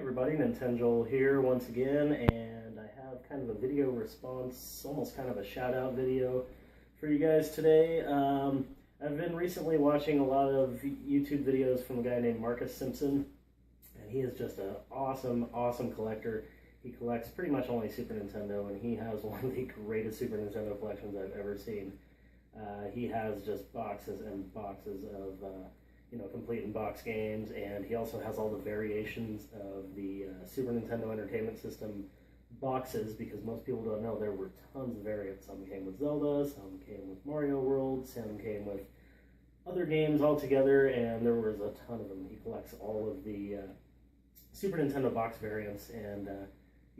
everybody, Nintenjoel here once again, and I have kind of a video response, almost kind of a shout out video for you guys today. I've been recently watching a lot of YouTube videos from a guy named Markus Simpson, and he is just an awesome collector. He collects pretty much only Super Nintendo, and he has one of the greatest Super Nintendo collections I've ever seen. He has just boxes and boxes of complete in-box games, and he also has all the variations of the Super Nintendo Entertainment System boxes, because most people don't know there were tons of variants. Some came with Zelda, some came with Mario World, some came with other games altogether, and there was a ton of them. He collects all of the Super Nintendo box variants, and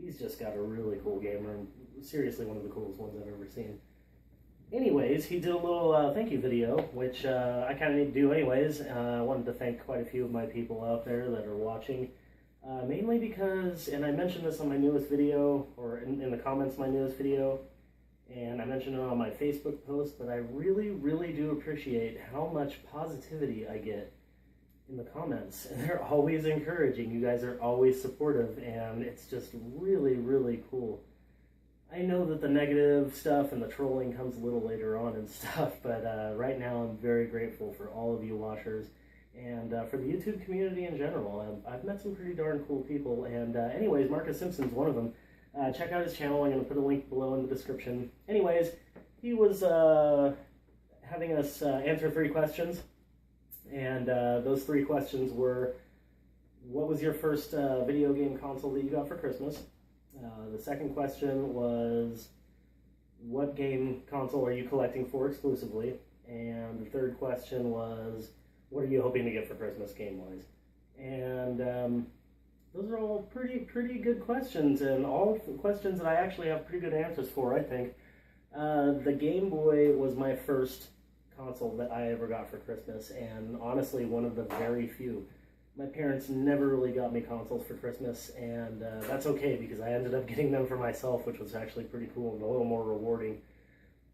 he's just got a really cool game room. Seriously, one of the coolest ones I've ever seen. Anyways, he did a little thank you video, which I kind of need to do anyways. I wanted to thank quite a few of my people out there that are watching, mainly because, and I mentioned this on my newest video, or in the comments of my newest video, and I mentioned it on my Facebook post, but I really do appreciate how much positivity I get in the comments. And they're always encouraging. You guys are always supportive, and it's just really cool. I know that the negative stuff and the trolling comes a little later on and stuff, but right now I'm very grateful for all of you watchers and for the YouTube community in general. I've met some pretty darn cool people, and anyways, Markus Simpson's one of them. Check out his channel. I'm going to put a link below in the description. Anyways, he was having us answer 3 questions, and those 3 questions were: what was your first video game console that you got for Christmas? The second question was, what game console are you collecting for exclusively? And the third question was, what are you hoping to get for Christmas game-wise? And those are all pretty good questions, and all questions that I actually have pretty good answers for, I think. The Game Boy was my first console that I ever got for Christmas, and honestly, one of the very few. My parents never really got me consoles for Christmas, and that's okay, because I ended up getting them for myself, which was actually pretty cool and a little more rewarding.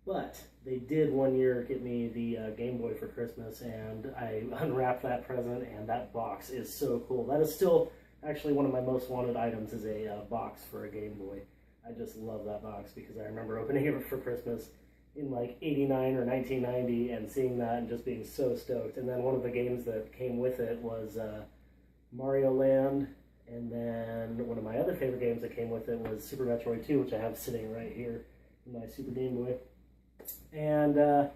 But they did one year get me the Game Boy for Christmas, and I unwrapped that present, and that box is so cool. That is still actually one of my most wanted items, is a box for a Game Boy. I just love that box, because I remember opening it for Christmas in like 89 or 1990 and seeing that and just being so stoked. And then one of the games that came with it was Mario Land, and then one of my other favorite games that came with it was Super Metroid 2, which I have sitting right here in my Super Game Boy. And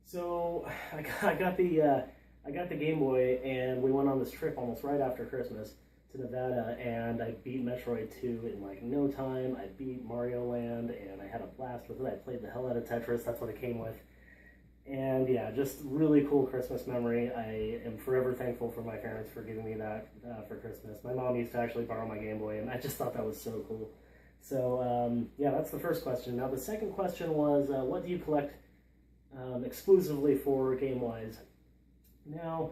so I got the Game Boy, and we went on this trip almost right after Christmas to Nevada, and I beat Metroid 2 in like no time. I beat Mario Land, and I had a blast with it. I played the hell out of Tetris. That's what it came with. And yeah, just really cool Christmas memory. I am forever thankful for my parents for giving me that for Christmas. My mom used to actually borrow my Game Boy, and I just thought that was so cool. So yeah, that's the first question. Now the second question was, what do you collect exclusively for game-wise? Now,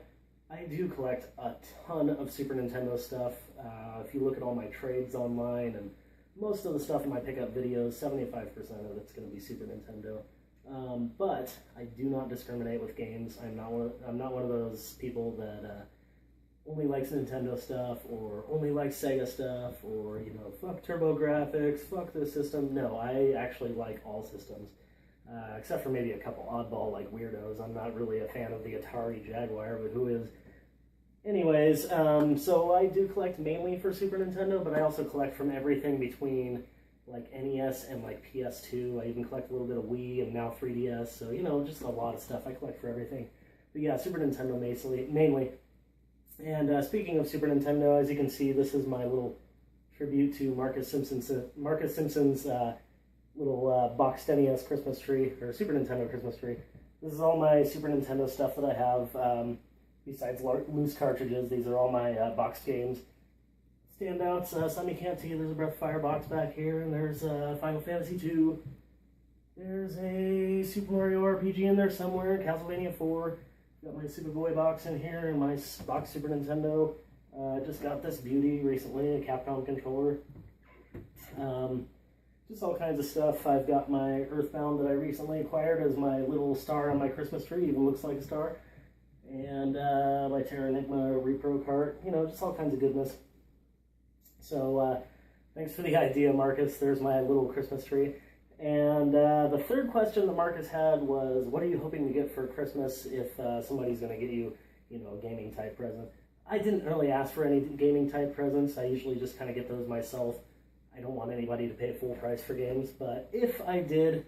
I do collect a ton of Super Nintendo stuff. If you look at all my trades online and most of the stuff in my pickup videos, 75% of it's going to be Super Nintendo. But I do not discriminate with games. I'm not one of those people that only likes Nintendo stuff, or only likes Sega stuff, or fuck TurboGrafx, fuck this system. No, I actually like all systems. Except for maybe a couple oddball like weirdos. I'm not really a fan of the Atari Jaguar, but who is? Anyways, so I do collect mainly for Super Nintendo, but I also collect from everything between like NES and like PS2. I even collect a little bit of Wii and now 3DS, so just a lot of stuff. I collect for everything. But yeah, Super Nintendo mainly. And speaking of Super Nintendo, as you can see, this is my little tribute to Markus Simpson's little boxed NES Christmas tree, or Super Nintendo Christmas tree. This is all my Super Nintendo stuff that I have, besides loose cartridges. These are all my boxed games. Standouts, some you can't see. There's a Breath of Fire box back here, and there's Final Fantasy II. There's a Super Mario RPG in there somewhere, Castlevania 4. Got my Super Boy box in here, and my box Super Nintendo. I just got this beauty recently, a Capcom controller. Just all kinds of stuff. I've got my Earthbound that I recently acquired as my little star on my Christmas tree. Even looks like a star. And my Terra Enigma Repro cart. Just all kinds of goodness. So thanks for the idea, Marcus. There's my little Christmas tree. And the third question that Marcus had was, what are you hoping to get for Christmas if somebody's going to get you, a gaming type present? I didn't really ask for any gaming type presents. I usually just kind of get those myself. I don't want anybody to pay full price for games, but if I did,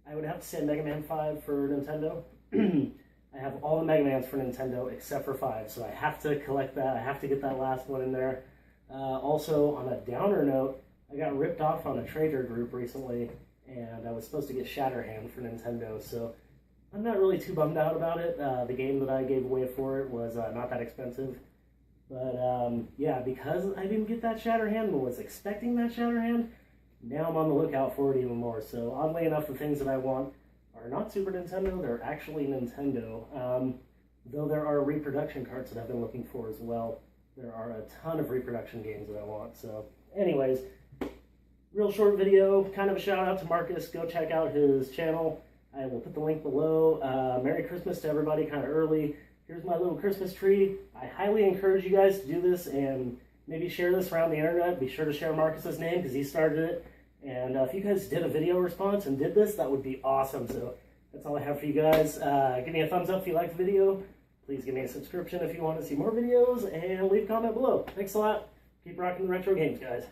I would have to say Mega Man 5 for Nintendo. I have all the Mega Mans for Nintendo except for 5, so I have to collect that. I have to get that last one in there. Also, on a downer note, I got ripped off on a trader group recently, and I was supposed to get Shatterhand for Nintendo, so I'm not really too bummed out about it. The game that I gave away for it was not that expensive. But yeah, because I didn't get that Shatterhand and was expecting that Shatterhand, now I'm on the lookout for it even more. So oddly enough, the things that I want are not Super Nintendo, they're actually Nintendo. Though there are reproduction carts that I've been looking for as well. There are a ton of reproduction games that I want. So anyways, real short video, kind of a shout out to Marcus. Go check out his channel. I will put the link below. Merry Christmas to everybody, kind of early. Here's my little Christmas tree. I highly encourage you guys to do this and maybe share this around the internet. Be sure to share Marcus's name because he started it. And if you guys did a video response and did this, that would be awesome. So that's all I have for you guys. Give me a thumbs up if you liked the video. Please give me a subscription if you want to see more videos. And leave a comment below. Thanks a lot. Keep rocking the retro games, guys.